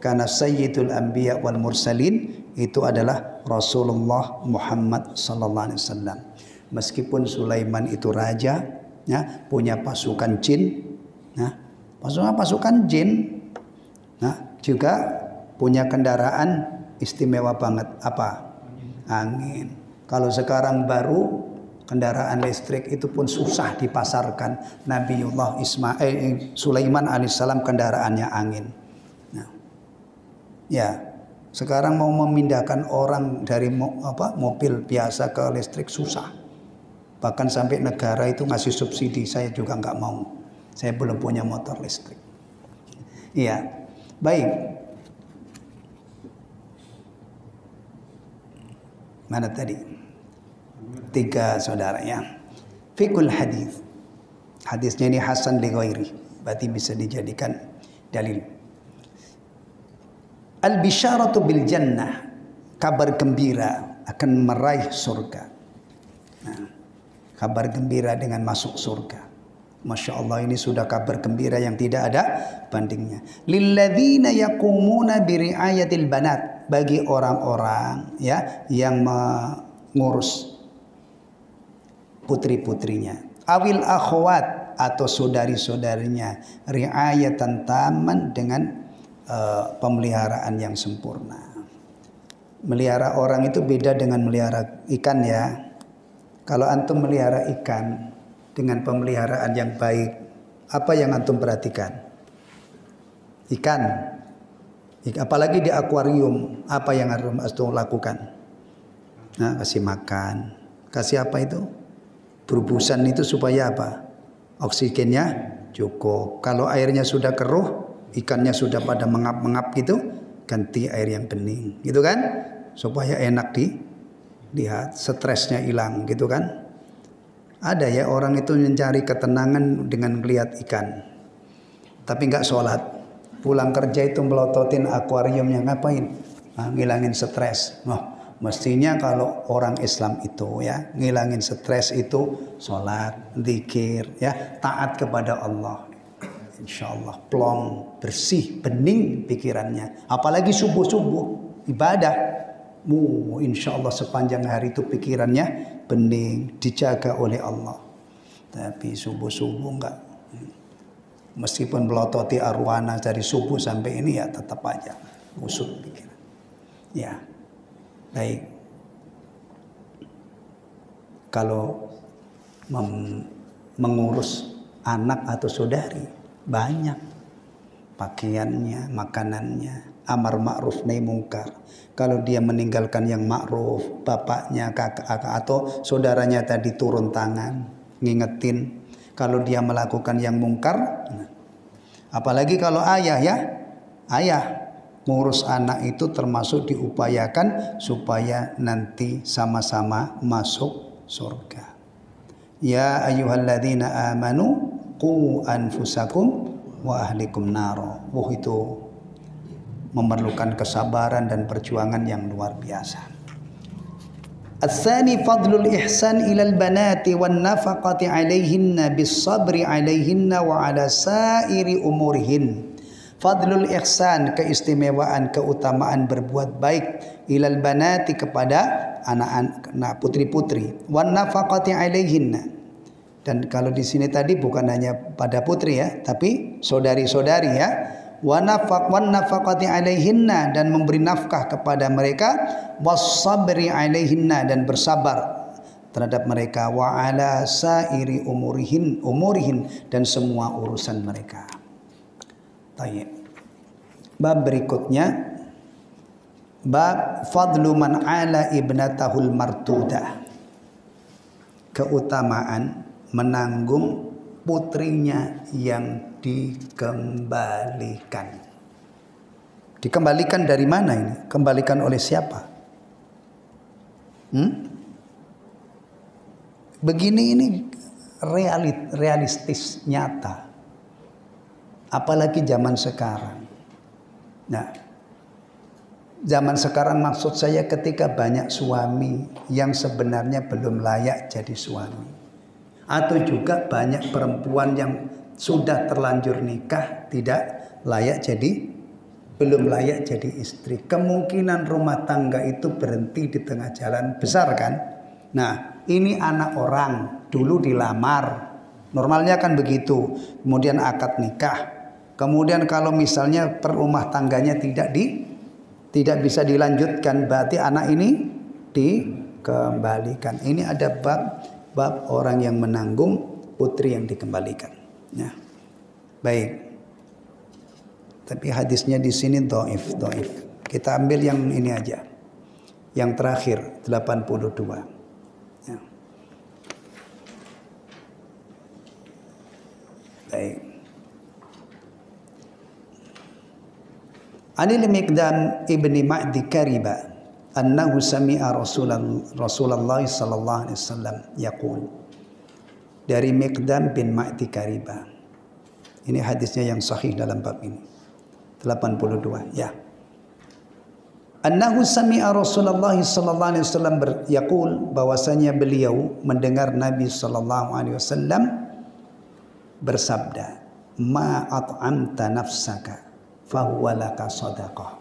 Karena Sayyidul Anbiya wal Mursalin itu adalah Rasulullah Muhammad sallallahu alaihi wasallam. Meskipun Sulaiman itu raja, ya, punya pasukan jin, nah, pasukan jin, nah, juga punya kendaraan istimewa banget, apa? Angin. Kalau sekarang baru kendaraan listrik itu pun susah dipasarkan. Nabiullah Sulaiman alaihissalam kendaraannya angin. Nah, ya, sekarang mau memindahkan orang dari mobil biasa ke listrik susah. Bahkan sampai negara itu ngasih subsidi, saya juga nggak mau. Saya belum punya motor listrik. Iya, baik. Mana tadi? 3 saudara ya. Fikul hadis. Hadisnya ini hasan li ghairi, berarti bisa dijadikan dalil. Al-bisyaratu bil jannah, kabar gembira akan meraih surga. Nah, kabar gembira dengan masuk surga. Masya Allah, ini sudah kabar gembira yang tidak ada bandingnya. Lilladzina yaqumuna biri'ayatil banat, bagi orang-orang ya yang mengurus putri-putrinya. Awil akhwat, atau saudari-saudarinya, ri'ayatan taman, dengan pemeliharaan yang sempurna. Melihara orang itu beda dengan melihara ikan ya. Kalau antum melihara ikan dengan pemeliharaan yang baik, apa yang antum perhatikan? Ikan. Apalagi di akuarium, apa yang harus antum lakukan? Nah, kasih makan. Kasih apa itu? Berubusan itu supaya apa? Oksigennya cukup. Kalau airnya sudah keruh, ikannya sudah pada mengap-mengap gitu, ganti air yang bening, gitu kan? Supaya enak dilihat, stresnya hilang, gitu kan? Ada ya orang itu mencari ketenangan dengan melihat ikan, tapi nggak sholat. Pulang kerja itu melototin akuariumnya, ngapain? Nah, ngilangin stres. Nah, mestinya kalau orang Islam itu ya ngilangin stres itu sholat, zikir, ya, taat kepada Allah. Insya Allah plong, bersih, bening pikirannya. Apalagi subuh-subuh ibadah, insya Allah sepanjang hari itu pikirannya bening, dijaga oleh Allah. Tapi subuh-subuh enggak. Meskipun melototi arwana dari subuh sampai ini ya tetap aja Usut pikiran. Ya, baik. Kalau mengurus anak atau saudari banyak pakaiannya, makanannya, amar ma'ruf nahi mungkar. Kalau dia meninggalkan yang ma'ruf, bapaknya, kakak atau saudaranya tadi turun tangan, ngingetin. Kalau dia melakukan yang mungkar, apalagi kalau ayah ya, ayah ngurus anak itu termasuk diupayakan supaya nanti sama-sama masuk surga. Ya ayyuhalladzina amanu qu anfusakum wa ahlikum naro. Itu memerlukan kesabaran dan perjuangan yang luar biasa. Ats-tsani fadlul ihsan ilal banati wan nafaqati 'alaihinna bis sabri 'alaihinna wa 'ala sairi umurihin. Fadlul ihsan, keistimewaan, keutamaan berbuat baik ilal banati kepada anak-anak putri-putri, wan nafaqati 'alaihinna. Dan kalau di sini tadi bukan hanya pada putri ya, tapi saudari-saudari ya. Wan nafaqati 'alaihinna, dan memberi nafkah kepada mereka, was sabri 'alaihinna, dan bersabar terhadap mereka, wa 'ala sairi umurihin, dan semua urusan mereka. Baik. Bab berikutnya, bab fadlu man 'ala ibnatahul martudah. Keutamaan menanggung putrinya yang dikembalikan. Dikembalikan dari mana ini? Kembalikan oleh siapa? Begini ini realistis, nyata. Apalagi zaman sekarang. Nah, zaman sekarang maksud saya ketika banyak suami yang sebenarnya belum layak jadi suami. Atau juga banyak perempuan yang sudah terlanjur nikah tidak layak belum layak jadi istri. Kemungkinan rumah tangga itu berhenti di tengah jalan besar kan? Nah, ini anak orang dulu dilamar. Normalnya kan begitu. Kemudian akad nikah. Kemudian kalau misalnya perumah tangganya tidak bisa dilanjutkan, berarti anak ini dikembalikan. Ini ada bab orang yang menanggung putri yang dikembalikan. Ya. Baik. Tapi hadisnya di sini dhaif. Kita ambil yang ini aja. Yang terakhir 82. Ya. Baik. Anil Miqdam ibni Ma'di Kariba annahu sami'a Rasulullah sallallahu alaihi wasallam yaqul. Dari Miqdam bin Ma'di Kariba. Ini hadisnya yang sahih dalam bab ini. 82 ya. Annahu sami'a Rasulullah sallallahu alaihi wasallam yaqul, bahwasanya beliau mendengar Nabi sallallahu alaihi wasallam bersabda, ma at'amta nafsaka fahuwa laka sadaqah.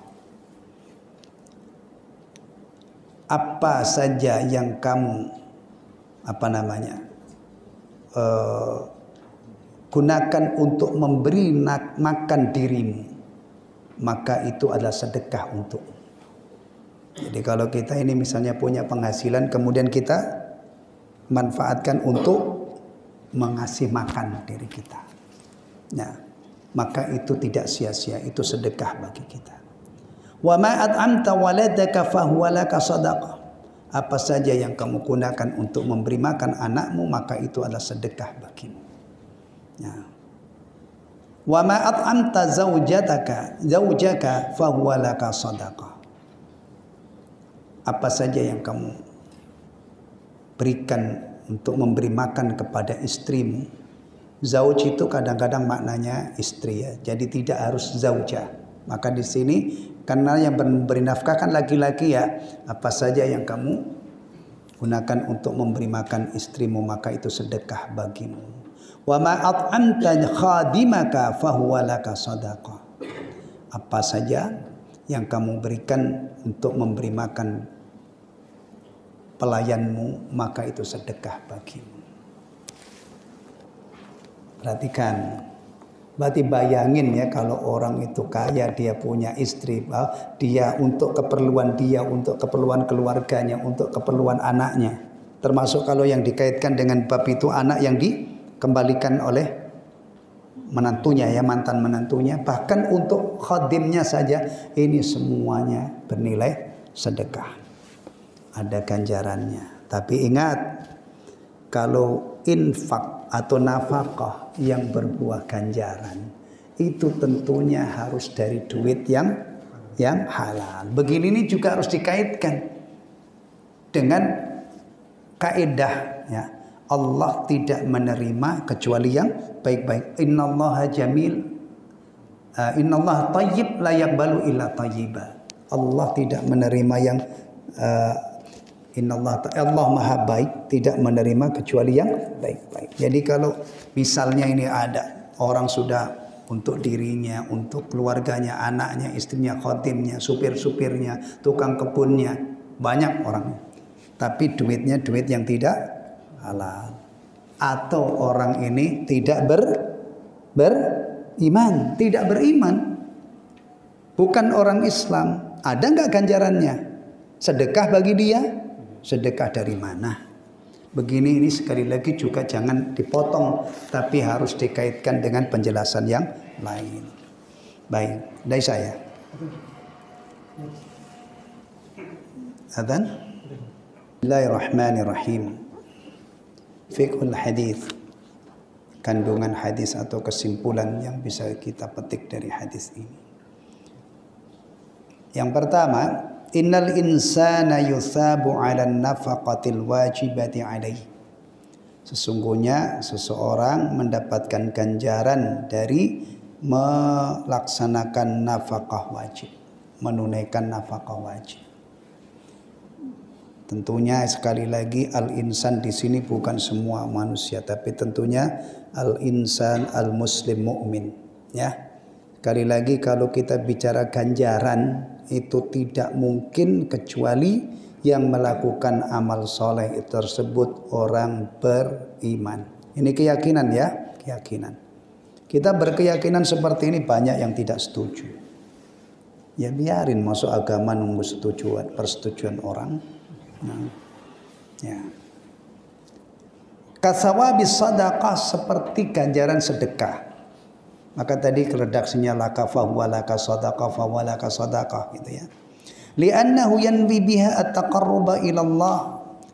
Apa saja yang kamu gunakan untuk memberi makan dirimu, maka itu adalah sedekah untukmu. Jadi kalau kita ini misalnya punya penghasilan, kemudian kita manfaatkan untuk mengasih makan diri kita, nah, maka itu tidak sia-sia, itu sedekah bagi kita. Wa ma at'amta waladaka fahuwa laka sadaqah. Apa saja yang kamu gunakan untuk memberi makan anakmu, maka itu adalah sedekah bagimu. Nah. Wa ma at'amta zaujaka fahuwa laka sadaqah. Apa saja yang kamu berikan untuk memberi makan kepada istrimu. Zauj itu kadang-kadang maknanya istri ya. Jadi tidak harus zaujah. Maka di sini karena yang memberi nafkah kan laki-laki ya. Apa saja yang kamu gunakan untuk memberi makan istrimu, maka itu sedekah bagimu. Wa ma at'amta khadimaka fahuwa laka sadaqah. Apa saja yang kamu berikan untuk memberi makan pelayanmu, maka itu sedekah bagimu. Perhatikan, Berarti bayangin ya, kalau orang itu kaya, dia punya istri, dia untuk keperluan dia, untuk keperluan keluarganya, untuk keperluan anaknya. Termasuk kalau yang dikaitkan dengan bab itu anak yang dikembalikan oleh menantunya ya, mantan menantunya. Bahkan untuk khadimnya saja, ini semuanya bernilai sedekah. Ada ganjarannya. Tapi ingat, kalau infak atau nafkah yang berbuah ganjaran, itu tentunya harus dari duit yang halal. Begini ini juga harus dikaitkan dengan kaidah ya. Allah tidak menerima kecuali yang baik-baik. Innallaha jamil, innallaha thayyib la yaqbalu illa thayyiba. Allah tidak menerima yang Allah maha baik, tidak menerima kecuali yang baik-baik. Jadi kalau misalnya ini ada orang sudah untuk dirinya, untuk keluarganya, anaknya, istrinya, khotimnya, supir-supirnya, tukang kebunnya, banyak orangnya. Tapi duitnya duit yang tidak halal. Atau orang ini tidak beriman, tidak beriman. Bukan orang Islam. Ada nggak ganjarannya? Sedekah bagi dia? Sedekah dari mana? Begini ini sekali lagi juga jangan dipotong, tapi harus dikaitkan dengan penjelasan yang lain. Baik, dari saya. Adzan? Bismillahirrahmanirrahim. Fiqhul hadis. Kandungan hadis atau kesimpulan yang bisa kita petik dari hadis ini. Yang pertama, innal insana yusabu 'ala nafaqatil wajibati 'alaihi. Sesungguhnya seseorang mendapatkan ganjaran dari melaksanakan nafkah wajib, menunaikan nafkah wajib. Tentunya sekali lagi al-insan di sini bukan semua manusia, tapi tentunya al-insan al-muslim mu'min ya. Sekali lagi kalau kita bicara ganjaran itu tidak mungkin kecuali yang melakukan amal soleh tersebut orang beriman. Ini keyakinan ya, keyakinan. Kita berkeyakinan seperti ini, banyak yang tidak setuju. Ya biarin, masuk agama nunggu persetujuan orang. Nah, ya. Kasawabis sadaqah, seperti ganjaran sedekah. Maka tadi redaksinya laka fahuwa laka sadaqah fahuwa laka sadaqah gitu ya. Li'annahu yanwi biha at-taqarruba ila Allah,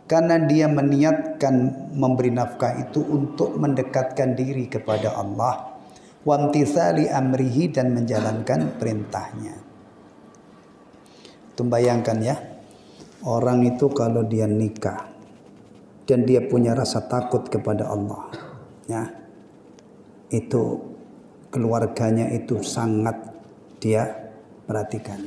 karena dia meniatkan memberi nafkah itu untuk mendekatkan diri kepada Allah, wa imtitsali amrihi, dan menjalankan perintahnya. Itu bayangkan ya, orang itu kalau dia nikah dan dia punya rasa takut kepada Allah ya, itu keluarganya itu sangat dia perhatikan.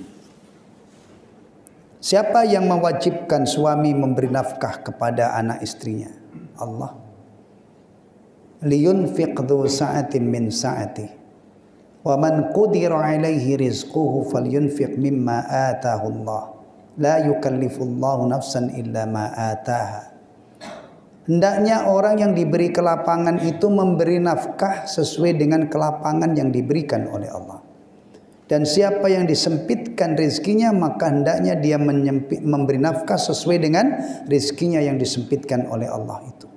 Siapa yang mewajibkan suami memberi nafkah kepada anak istrinya? Allah. Liyunfiq dzu sa'atin min sa'ati wa man qudira 'alaihi rizquhu falyunfiq mimma ataahu Allah. La yukallifullahu nafsan illa ma ataaha. Hendaknya orang yang diberi kelapangan itu memberi nafkah sesuai dengan kelapangan yang diberikan oleh Allah. Dan siapa yang disempitkan rezekinya, maka hendaknya dia memberi nafkah sesuai dengan rezekinya yang disempitkan oleh Allah itu.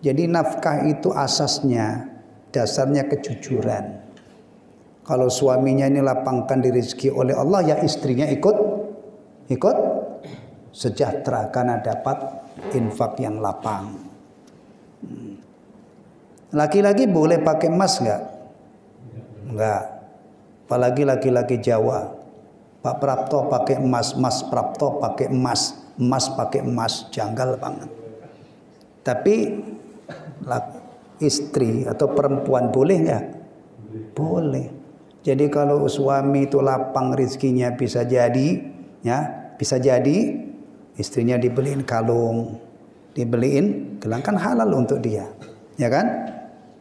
Jadi nafkah itu asasnya, dasarnya kejujuran. Kalau suaminya ini lapangkan di rezeki oleh Allah, ya istrinya ikut sejahtera karena dapat infak yang lapang. Laki-laki boleh pakai emas enggak? Enggak. Apalagi laki-laki Jawa. Pak Prapto pakai emas, Mas Prapto pakai emas, emas pakai emas, janggal banget. Tapi istri atau perempuan boleh enggak? Boleh. Jadi kalau suami itu lapang rezekinya, bisa jadi ya, bisa jadi istrinya dibeliin kalung, dibeliin gelang, kan halal untuk dia, ya kan?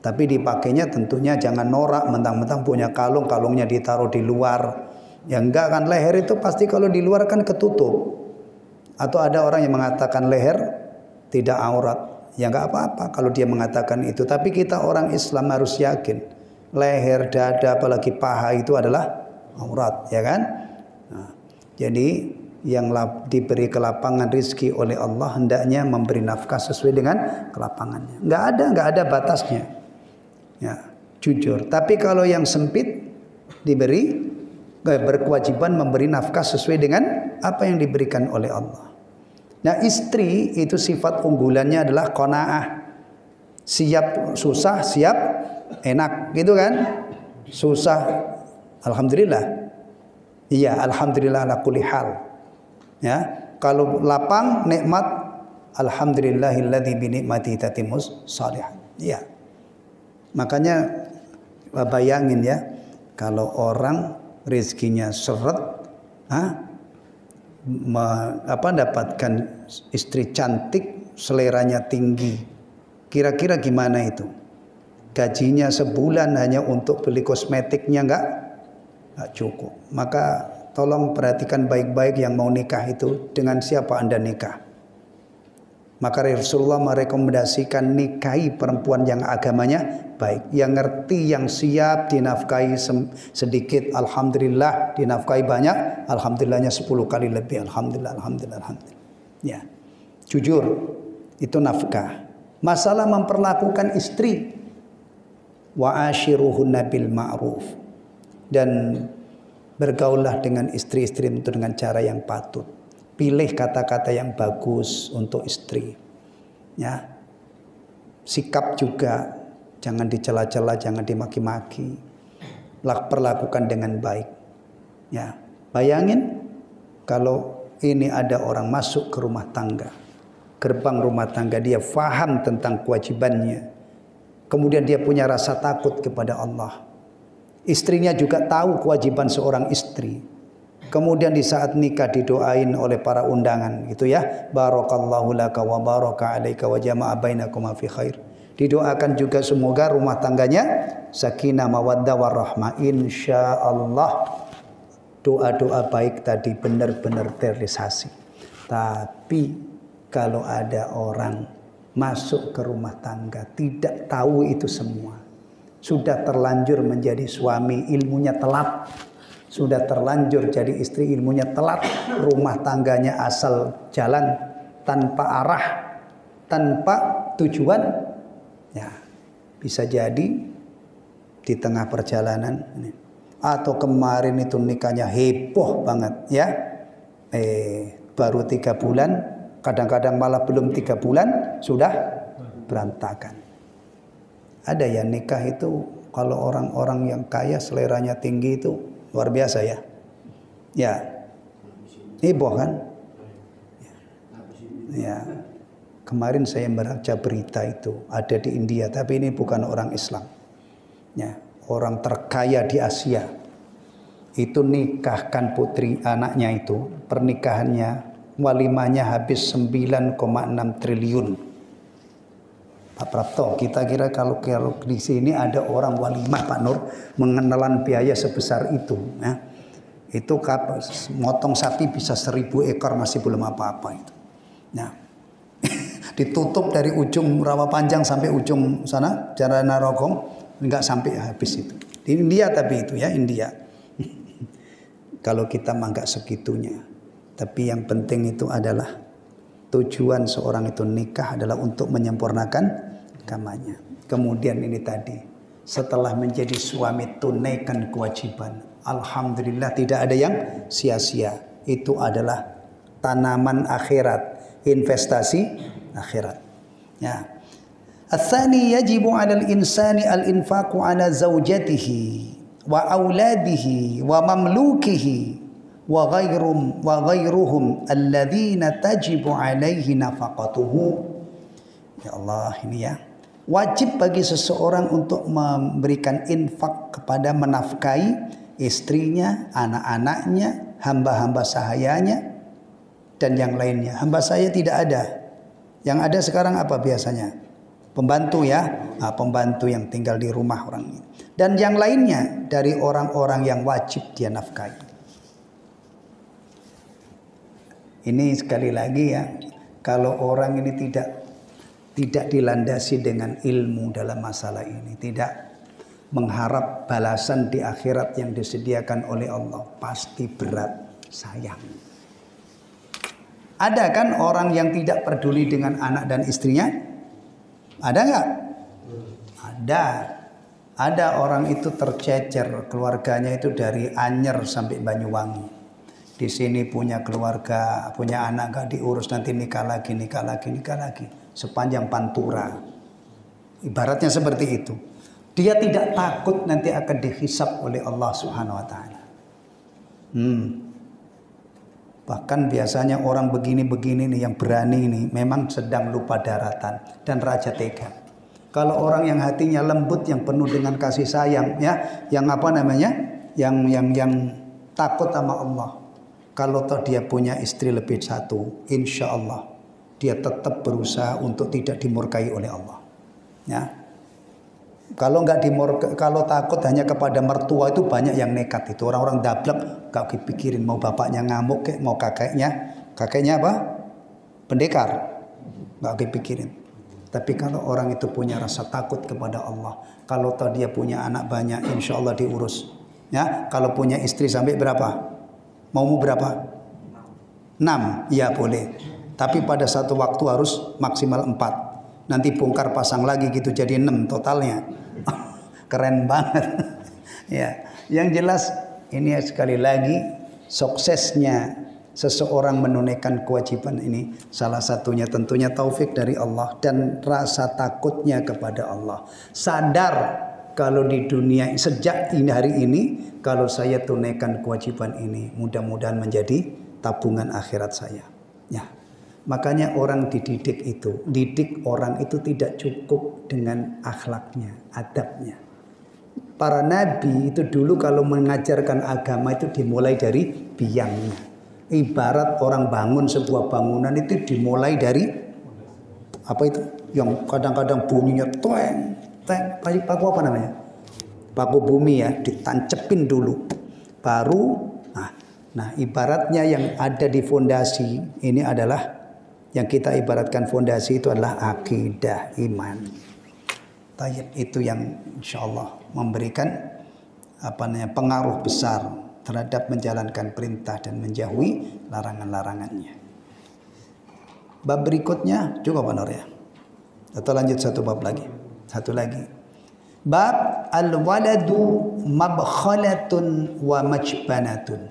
Tapi dipakainya tentunya jangan norak, mentang-mentang punya kalung, kalungnya ditaruh di luar. Ya enggak kan, leher itu pasti kalau di luar kan ketutup. Atau ada orang yang mengatakan leher tidak aurat. Ya enggak apa-apa kalau dia mengatakan itu. Tapi kita orang Islam harus yakin, leher, dada, apalagi paha itu adalah aurat, ya kan? Nah, jadi yang diberi kelapangan rizki oleh Allah hendaknya memberi nafkah sesuai dengan kelapangannya. Nggak ada batasnya. Ya, jujur. Tapi kalau yang sempit berkewajiban memberi nafkah sesuai dengan apa yang diberikan oleh Allah. Nah, istri itu sifat unggulannya adalah qanaah. Siap susah, siap enak, gitu kan? Susah, alhamdulillah. Iya, alhamdulillah ala kulli hal. Ya, kalau lapang nikmat, alhamdulillahilladzi bi ni'mati tatimmus shalihat. Iya. Makanya bayangin ya, kalau orang rezekinya seret, dapatkan istri cantik, seleranya tinggi, kira-kira gimana itu? Gajinya sebulan hanya untuk beli kosmetiknya nggak cukup. Maka tolong perhatikan baik-baik yang mau nikah itu, dengan siapa Anda nikah. Maka Rasulullah merekomendasikan nikahi perempuan yang agamanya baik, yang ngerti, yang siap dinafkahi sedikit, alhamdulillah, dinafkahi banyak, alhamdulillahnya 10 kali lebih, alhamdulillah, alhamdulillah, alhamdulillah. Ya, jujur, itu nafkah. Masalah memperlakukan istri, wa ashiruhunna bil ma'ruf, dan bergaullah dengan istri-istri itu dengan cara yang patut. Pilih kata-kata yang bagus untuk istri. Ya. Sikap juga jangan dicela-cela, jangan dimaki-maki. Perlakukan dengan baik. Ya. Bayangin kalau ini ada orang masuk ke rumah tangga. Gerbang rumah tangga, dia faham tentang kewajibannya. Kemudian dia punya rasa takut kepada Allah. Istrinya juga tahu kewajiban seorang istri. Kemudian di saat nikah didoain oleh para undangan gitu ya. Barakallahu laka wa baraka alaika wa jama'a bainakuma fi khair. Didoakan juga semoga rumah tangganya sakinah mawaddah warahmah, insyaallah. Doa-doa baik tadi benar-benar terrealisasi. Tapi kalau ada orang masuk ke rumah tangga tidak tahu itu semua, sudah terlanjur menjadi suami, ilmunya telat. Sudah terlanjur jadi istri, ilmunya telat, rumah tangganya asal jalan tanpa arah, tanpa tujuan. Ya, bisa jadi di tengah perjalanan atau kemarin itu nikahnya heboh banget ya. Baru 3 bulan, kadang-kadang malah belum 3 bulan sudah berantakan. Ada ya nikah itu kalau orang-orang yang kaya seleranya tinggi itu luar biasa ya. Ya. Heboh kan? Ya. Kemarin saya membaca berita itu ada di India, tapi ini bukan orang Islam. Ya, orang terkaya di Asia. Itu nikahkan putri anaknya itu, pernikahannya walimahnya habis 9,6 triliun. Pak Prapto, kita kira kalau di sini ada orang walimah Pak Nur mengenalan biaya sebesar itu, ya. Itu motong sapi bisa 1000 ekor masih belum apa-apa itu. Nah, ditutup dari ujung Rawa Panjang sampai ujung sana Jalan Narogong enggak sampai habis itu. Di India tapi itu ya India. Kalau kita mah enggak segitunya. Tapi yang penting itu adalah tujuan seorang itu nikah adalah untuk menyempurnakan agamanya. Kemudian ini tadi, setelah menjadi suami tunaikan kewajiban. Alhamdulillah tidak ada yang sia-sia. Itu adalah tanaman akhirat, investasi akhirat. Ya. Ats-tsani yajibu 'alal insani al-infaqu 'ala zaujatihi wa auladihi wa mamlukihi wa ghairuhum alladzina tajibu alaihi nafaqatuhu. Ya Allah, ini ya. Wajib bagi seseorang untuk memberikan infak kepada menafkahi istrinya, anak-anaknya, hamba-hamba sahayanya dan yang lainnya. Hamba saya tidak ada. Yang ada sekarang apa biasanya? Pembantu ya. Nah, pembantu yang tinggal di rumah orang ini. Dan yang lainnya dari orang-orang yang wajib dia nafkahi. Ini sekali lagi ya, kalau orang ini tidak dilandasi dengan ilmu dalam masalah ini, tidak mengharap balasan di akhirat yang disediakan oleh Allah pasti berat, sayang. Ada kan orang yang tidak peduli dengan anak dan istrinya? Ada nggak? Ada. Ada orang itu tercecer, keluarganya itu dari Anyer sampai Banyuwangi. Di sini punya keluarga, punya anak gak diurus, nanti nikah lagi, sepanjang Pantura. Ibaratnya seperti itu. Dia tidak takut nanti akan dihisab oleh Allah Subhanahu wa taala. Bahkan biasanya orang begini-begini nih yang berani ini memang sedang lupa daratan dan raja tega. Kalau orang yang hatinya lembut, yang penuh dengan kasih sayang, ya, yang yang takut sama Allah. Kalau toh dia punya istri lebih satu, insya Allah dia tetap berusaha untuk tidak dimurkai oleh Allah. Ya. Kalau takut hanya kepada mertua itu banyak yang nekat itu. Orang-orang dablek gak dipikirin mau bapaknya ngamuk kek, mau kakeknya apa? Pendekar. Gak dipikirin. Tapi kalau orang itu punya rasa takut kepada Allah, kalau tahu dia punya anak banyak, insya Allah diurus. Ya, kalau punya istri sampai berapa? Mau berapa? 6, ya boleh. Tapi pada satu waktu harus maksimal 4. Nanti bongkar pasang lagi gitu jadi 6 totalnya. Keren banget. Ya, yang jelas ini sekali lagi suksesnya seseorang menunaikan kewajiban ini salah satunya tentunya taufik dari Allah dan rasa takutnya kepada Allah. Sadar kalau di dunia sejak hari ini kalau saya tunaikan kewajiban ini mudah-mudahan menjadi tabungan akhirat saya. Ya. Makanya orang didik orang itu tidak cukup dengan akhlaknya, adabnya. Para nabi itu dulu kalau mengajarkan agama itu dimulai dari biangnya. Ibarat orang bangun sebuah bangunan itu dimulai dari apa itu? Yang kadang-kadang bunyinya toeng, paku apa namanya? Paku bumi ya, ditancepin dulu. Baru nah ibaratnya yang ada di fondasi ini adalah yang kita ibaratkan fondasi itu adalah akidah iman. Tayyib itu yang insya Allah memberikan pengaruh besar terhadap menjalankan perintah dan menjauhi larangan-larangannya. Bab berikutnya juga Pak Nur ya. Atau lanjut satu bab lagi. Satu lagi. Bab al-waladu mabkhalatun wa majbanatun.